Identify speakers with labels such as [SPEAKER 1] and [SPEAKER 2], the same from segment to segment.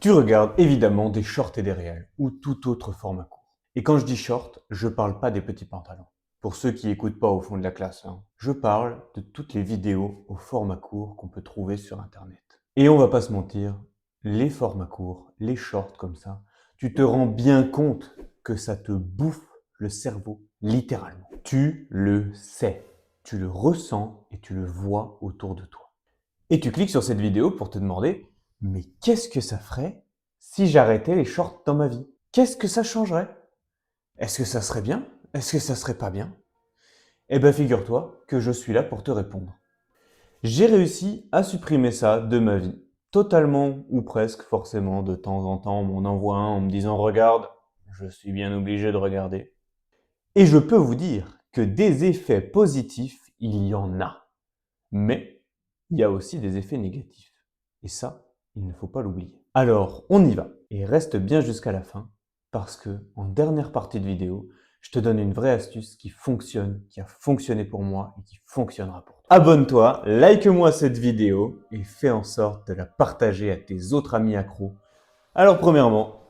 [SPEAKER 1] Tu regardes évidemment des shorts et des réels ou tout autre format court. Et quand je dis short, je parle pas des petits pantalons. Pour ceux qui écoutent pas au fond de la classe, hein. Je parle de toutes les vidéos au format court qu'on peut trouver sur internet. Et on va pas se mentir, les formats courts, les shorts comme ça, tu te rends bien compte que ça te bouffe le cerveau, littéralement. Tu le sais, tu le ressens et tu le vois autour de toi. Et tu cliques sur cette vidéo pour te demander, mais qu'est-ce que ça ferait si j'arrêtais les shorts dans ma vie? Qu'est-ce que ça changerait? Est-ce que ça serait bien? Est-ce que ça serait pas bien? Eh ben figure-toi que je suis là pour te répondre. J'ai réussi à supprimer ça de ma vie. Totalement ou presque, forcément, de temps en temps, on m'en envoie un en me disant regarde, je suis bien obligé de regarder. Et je peux vous dire que des effets positifs, il y en a. Mais il y a aussi des effets négatifs. Et ça, il ne faut pas l'oublier. Alors, on y va. Et reste bien jusqu'à la fin, parce que, en dernière partie de vidéo, je te donne une vraie astuce qui fonctionne, qui a fonctionné pour moi et qui fonctionnera pour toi. Abonne-toi, like-moi cette vidéo et fais en sorte de la partager à tes autres amis accros. Alors, premièrement,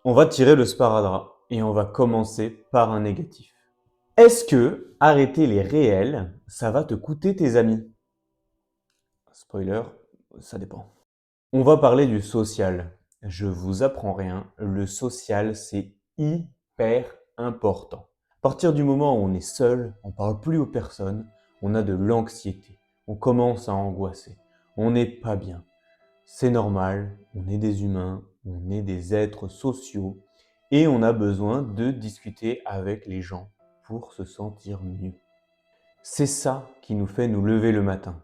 [SPEAKER 1] on va tirer le sparadrap et on va commencer par un négatif. Est-ce que arrêter les réels, ça va te coûter tes amis? Spoiler, ça dépend. On va parler du social. Je vous apprends rien, le social c'est hyper important. À partir du moment où on est seul, on parle plus aux personnes, on a de l'anxiété, on commence à angoisser, on n'est pas bien. C'est normal, on est des humains, on est des êtres sociaux et on a besoin de discuter avec les gens pour se sentir mieux. C'est ça qui nous fait nous lever le matin.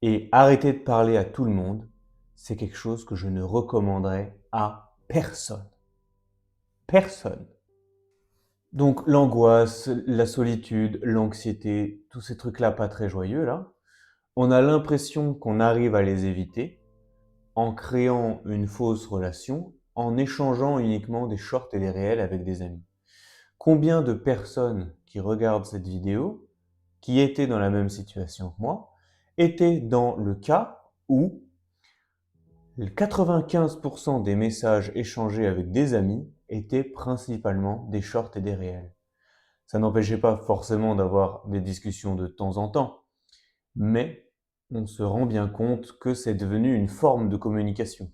[SPEAKER 1] Et arrêter de parler à tout le monde, c'est quelque chose que je ne recommanderais à personne. Personne. Donc l'angoisse, la solitude, l'anxiété, tous ces trucs-là pas très joyeux là, on a l'impression qu'on arrive à les éviter en créant une fausse relation, en échangeant uniquement des shorts et des réels avec des amis. Combien de personnes qui regardent cette vidéo, qui étaient dans la même situation que moi, étaient dans le cas où 95% des messages échangés avec des amis étaient principalement des shorts et des réels. Ça n'empêchait pas forcément d'avoir des discussions de temps en temps, mais on se rend bien compte que c'est devenu une forme de communication.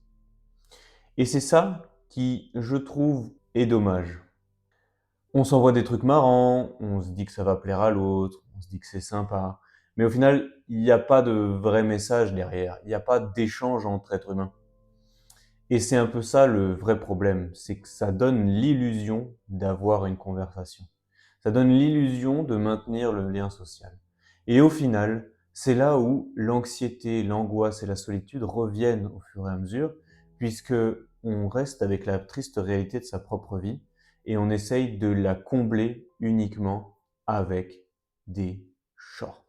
[SPEAKER 1] Et c'est ça qui, je trouve, est dommage. On s'envoie des trucs marrants, on se dit que ça va plaire à l'autre, on se dit que c'est sympa, mais au final, il n'y a pas de vrai message derrière, il n'y a pas d'échange entre êtres humains. Et c'est un peu ça le vrai problème, c'est que ça donne l'illusion d'avoir une conversation. Ça donne l'illusion de maintenir le lien social. Et au final, c'est là où l'anxiété, l'angoisse et la solitude reviennent au fur et à mesure, puisque on reste avec la triste réalité de sa propre vie et on essaye de la combler uniquement avec des shorts.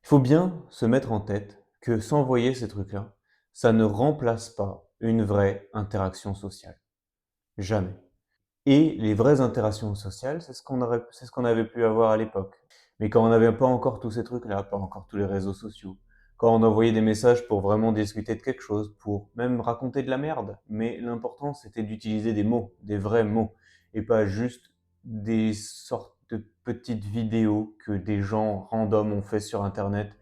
[SPEAKER 1] Il faut bien se mettre en tête que s'envoyer ces trucs-là, ça ne remplace pas une vraie interaction sociale. Jamais. Et les vraies interactions sociales, c'est ce qu'on avait pu avoir à l'époque. Mais quand on n'avait pas encore tous ces trucs-là, pas encore tous les réseaux sociaux, quand on envoyait des messages pour vraiment discuter de quelque chose, pour même raconter de la merde. Mais l'important, c'était d'utiliser des mots, des vrais mots, et pas juste des sortes de petites vidéos que des gens random ont fait sur Internet,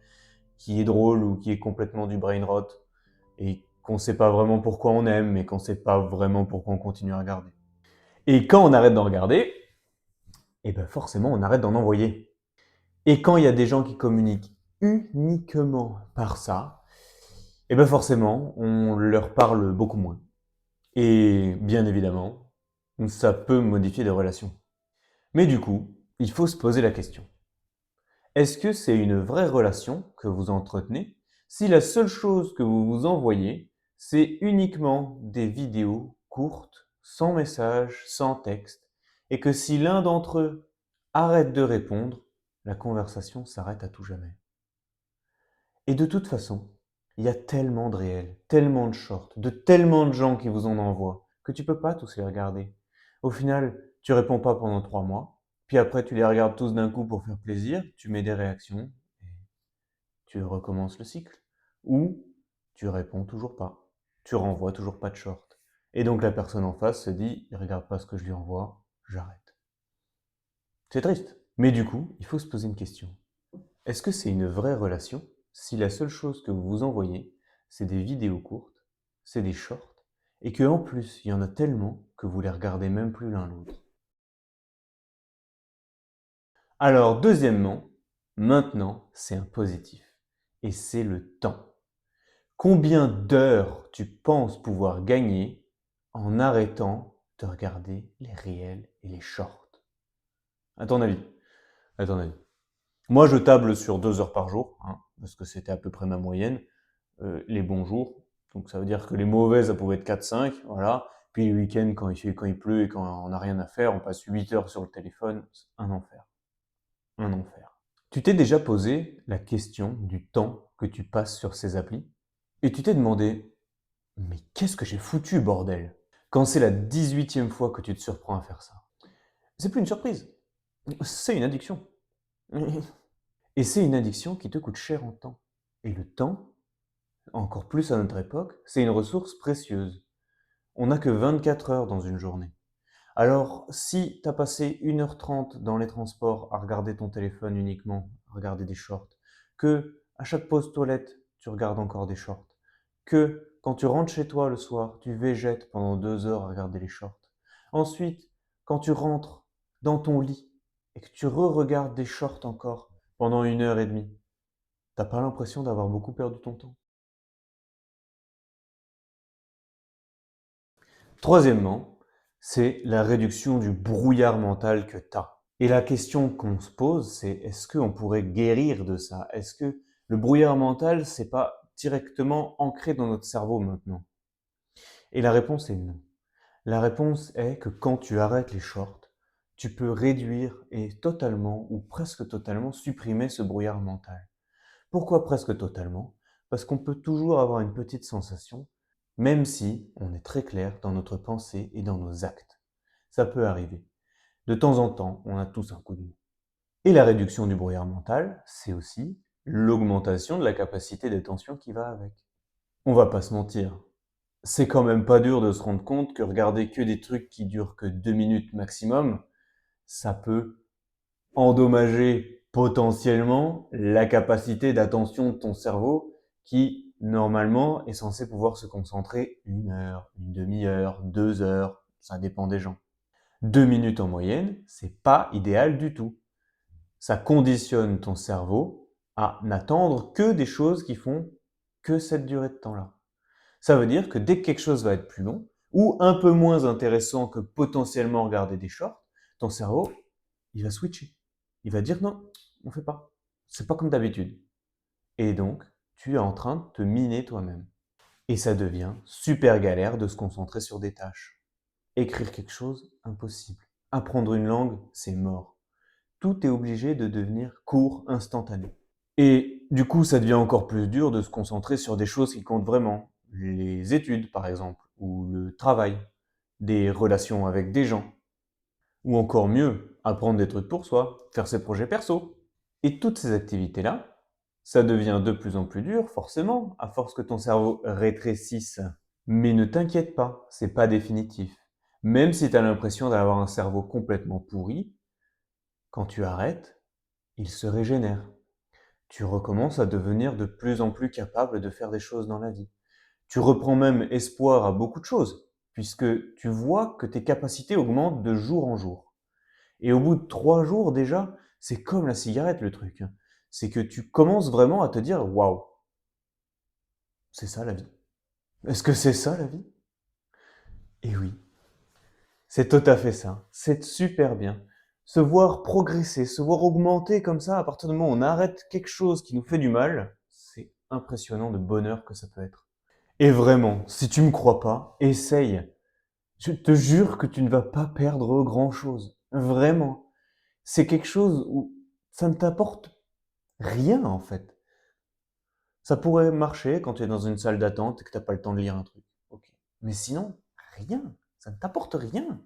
[SPEAKER 1] qui est drôle ou qui est complètement du brain rot, et qu'on sait pas vraiment pourquoi on aime, mais qu'on sait pas vraiment pourquoi on continue à regarder. Et quand on arrête d'en regarder, eh ben forcément on arrête d'en envoyer. Et quand il y a des gens qui communiquent uniquement par ça, eh ben forcément on leur parle beaucoup moins. Et bien évidemment, ça peut modifier des relations. Mais du coup, il faut se poser la question. Est-ce que c'est une vraie relation que vous entretenez si la seule chose que vous vous envoyez, c'est uniquement des vidéos courtes, sans message, sans texte, et que si l'un d'entre eux arrête de répondre, la conversation s'arrête à tout jamais? Et de toute façon, il y a tellement de réels, tellement de shorts, de tellement de gens qui vous en envoient, que tu peux pas tous les regarder. Au final, tu réponds pas pendant 3 mois, puis après tu les regardes tous d'un coup pour faire plaisir, tu mets des réactions, et tu recommences le cycle. Ou tu réponds toujours pas, tu renvoies toujours pas de short. Et donc la personne en face se dit, il regarde pas ce que je lui envoie, j'arrête. C'est triste. Mais du coup, il faut se poser une question. Est-ce que c'est une vraie relation si la seule chose que vous vous envoyez, c'est des vidéos courtes, c'est des shorts, et que en plus, il y en a tellement que vous les regardez même plus l'un l'autre? Alors, deuxièmement, maintenant, c'est un positif. Et c'est le temps. Combien d'heures tu penses pouvoir gagner en arrêtant de regarder les réels et les shorts? À ton avis? À ton avis? Moi, je table sur 2 heures par jour, hein, parce que c'était à peu près ma moyenne, les bons jours. Donc ça veut dire que les mauvais, ça pouvait être 4-5, voilà. Puis les week-ends, quand il pleut et quand on n'a rien à faire, on passe 8 heures sur le téléphone. C'est un enfer. Un enfer. Tu t'es déjà posé la question du temps que tu passes sur ces applis? Et tu t'es demandé, mais qu'est-ce que j'ai foutu, bordel? Quand c'est la 18e fois que tu te surprends à faire ça. C'est plus une surprise. C'est une addiction. Et c'est une addiction qui te coûte cher en temps. Et le temps, encore plus à notre époque, c'est une ressource précieuse. On n'a que 24 heures dans une journée. Alors, si tu as passé 1h30 dans les transports à regarder ton téléphone uniquement, à regarder des shorts, que à chaque pause toilette, tu regardes encore des shorts, que quand tu rentres chez toi le soir, tu végètes pendant 2 heures à regarder les shorts. Ensuite, quand tu rentres dans ton lit et que tu re-regardes des shorts encore pendant 1 heure et demie, t'as pas l'impression d'avoir beaucoup perdu ton temps? Troisièmement, c'est la réduction du brouillard mental que tu as. Et la question qu'on se pose, c'est est-ce qu'on pourrait guérir de ça? Est-ce que le brouillard mental, c'est pas directement ancré dans notre cerveau maintenant? Et la réponse est non. La réponse est que quand tu arrêtes les shorts, tu peux réduire et totalement ou presque totalement supprimer ce brouillard mental. Pourquoi presque totalement? Parce qu'on peut toujours avoir une petite sensation, même si on est très clair dans notre pensée et dans nos actes. Ça peut arriver. De temps en temps, on a tous un coup de mou. Et la réduction du brouillard mental, c'est aussi l'augmentation de la capacité d'attention qui va avec. On va pas se mentir. C'est quand même pas dur de se rendre compte que regarder que des trucs qui durent que 2 minutes maximum, ça peut endommager potentiellement la capacité d'attention de ton cerveau qui, normalement, est censé pouvoir se concentrer 1 heure, une demi-heure, 2 heures, ça dépend des gens. 2 minutes en moyenne, c'est pas idéal du tout. Ça conditionne ton cerveau à n'attendre que des choses qui font que cette durée de temps-là. Ça veut dire que dès que quelque chose va être plus long ou un peu moins intéressant que potentiellement regarder des shorts, ton cerveau, il va switcher. Il va dire non, on fait pas. C'est pas comme d'habitude. Et donc, tu es en train de te miner toi-même. Et ça devient super galère de se concentrer sur des tâches. Écrire quelque chose, impossible. Apprendre une langue, c'est mort. Tout est obligé de devenir court, instantané. Et du coup, ça devient encore plus dur de se concentrer sur des choses qui comptent vraiment. Les études, par exemple, ou le travail, des relations avec des gens, ou encore mieux, apprendre des trucs pour soi, faire ses projets perso. Et toutes ces activités-là, ça devient de plus en plus dur, forcément, à force que ton cerveau rétrécisse. Mais ne t'inquiète pas, c'est pas définitif. Même si tu as l'impression d'avoir un cerveau complètement pourri, quand tu arrêtes, il se régénère. Tu recommences à devenir de plus en plus capable de faire des choses dans la vie. Tu reprends même espoir à beaucoup de choses, puisque tu vois que tes capacités augmentent de jour en jour. Et au bout de 3 jours déjà, c'est comme la cigarette le truc. C'est que tu commences vraiment à te dire waouh, c'est ça la vie. Est-ce que c'est ça la vie? Et oui, c'est tout à fait ça. C'est super bien. Se voir progresser, se voir augmenter comme ça à partir du moment où on arrête quelque chose qui nous fait du mal, c'est impressionnant de bonheur que ça peut être. Et vraiment, si tu me crois pas, essaye. Je te jure que tu ne vas pas perdre grand-chose. Vraiment. C'est quelque chose où ça ne t'apporte rien en fait. Ça pourrait marcher quand tu es dans une salle d'attente et que tu n'as pas le temps de lire un truc. Ok. Mais sinon, rien. Ça ne t'apporte rien.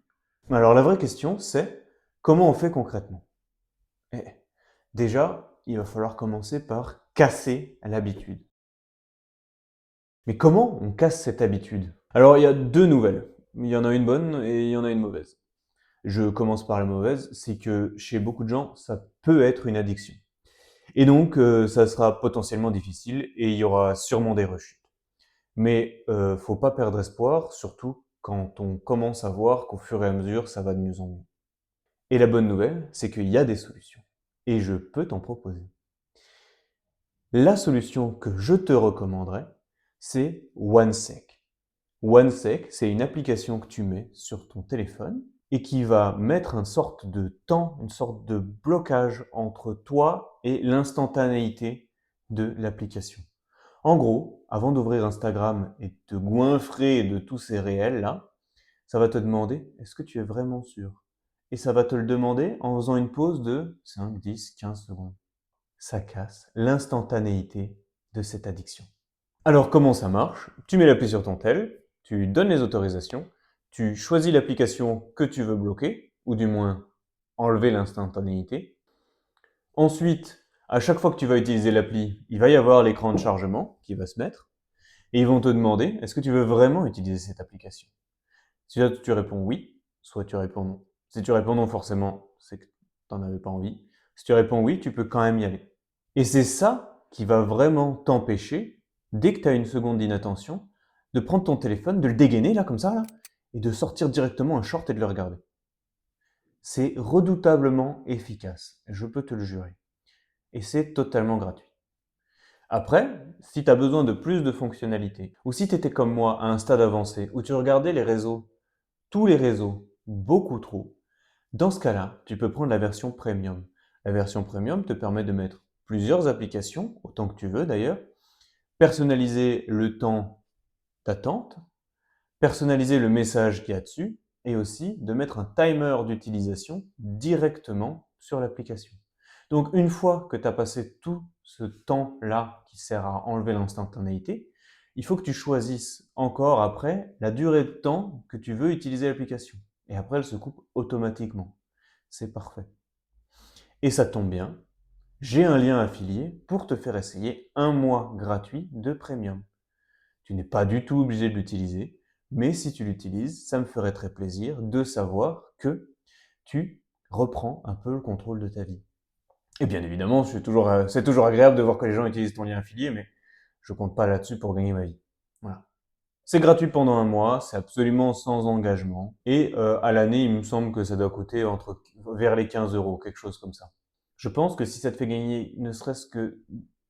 [SPEAKER 1] Alors la vraie question, c'est comment on fait concrètement? Eh, déjà, il va falloir commencer par casser l'habitude. Mais comment on casse cette habitude? Alors il y a deux nouvelles. il y en a une bonne et il y en a une mauvaise. Je commence par la mauvaise, c'est que chez beaucoup de gens, ça peut être une addiction. Et donc, ça sera potentiellement difficile et il y aura sûrement des rechutes. Mais faut pas perdre espoir, surtout quand on commence à voir qu'au fur et à mesure, ça va de mieux en mieux. Et la bonne nouvelle, c'est qu'il y a des solutions. Et je peux t'en proposer. La solution que je te recommanderais, c'est OneSec. OneSec, c'est une application que tu mets sur ton téléphone et qui va mettre une sorte de temps, une sorte de blocage entre toi et l'instantanéité de l'application. En gros, avant d'ouvrir Instagram et de te goinfrer de tous ces réels là, ça va te demander est-ce que tu es vraiment sûr? Et ça va te le demander en faisant une pause de 5, 10, 15 secondes. Ça casse l'instantanéité de cette addiction. Alors comment ça marche? Tu mets l'appli sur ton tel, tu donnes les autorisations, tu choisis l'application que tu veux bloquer, ou du moins enlever l'instantanéité. Ensuite, à chaque fois que tu vas utiliser l'appli, il va y avoir l'écran de chargement qui va se mettre, et ils vont te demander est-ce que tu veux vraiment utiliser cette application? Si là tu réponds oui, soit tu réponds non. Si tu réponds non, forcément, c'est que tu n'en avais pas envie. Si tu réponds oui, tu peux quand même y aller. Et c'est ça qui va vraiment t'empêcher, dès que tu as une seconde d'inattention, de prendre ton téléphone, de le dégainer là, comme ça, là, et de sortir directement un short et de le regarder. C'est redoutablement efficace, je peux te le jurer. Et c'est totalement gratuit. Après, si tu as besoin de plus de fonctionnalités, ou si tu étais comme moi à un stade avancé, où tu regardais les réseaux, tous les réseaux, beaucoup trop, dans ce cas-là, tu peux prendre la version premium. La version premium te permet de mettre plusieurs applications, autant que tu veux d'ailleurs, personnaliser le temps d'attente, personnaliser le message qu'il y a dessus, et aussi de mettre un timer d'utilisation directement sur l'application. Donc une fois que tu as passé tout ce temps-là qui sert à enlever l'instantanéité, il faut que tu choisisses encore après la durée de temps que tu veux utiliser l'application. Et après, elle se coupe automatiquement. C'est parfait. Et ça tombe bien, j'ai un lien affilié pour te faire essayer un mois gratuit de premium. Tu n'es pas du tout obligé de l'utiliser, mais si tu l'utilises, ça me ferait très plaisir de savoir que tu reprends un peu le contrôle de ta vie. Et bien évidemment, c'est toujours agréable de voir que les gens utilisent ton lien affilié, mais je compte pas là-dessus pour gagner ma vie. Voilà. C'est gratuit pendant un mois, c'est absolument sans engagement. Et à l'année, il me semble que ça doit coûter vers les 15 euros, quelque chose comme ça. Je pense que si ça te fait gagner ne serait-ce que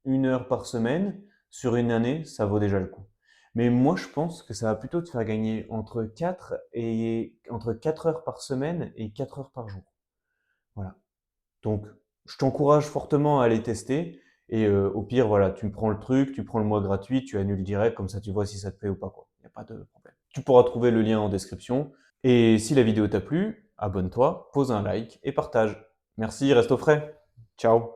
[SPEAKER 1] 1 heure par semaine, sur une année, ça vaut déjà le coup. Mais moi, je pense que ça va plutôt te faire gagner entre 4 heures par semaine et 4 heures par jour. Voilà. Donc, je t'encourage fortement à aller tester. Et au pire, voilà, tu me prends le truc, tu prends le mois gratuit, tu annules direct, comme ça tu vois si ça te plaît ou pas, quoi. Il n'y a pas de problème. Tu pourras trouver le lien en description. Et si la vidéo t'a plu, abonne-toi, pose un like et partage. Merci, reste au frais. Ciao.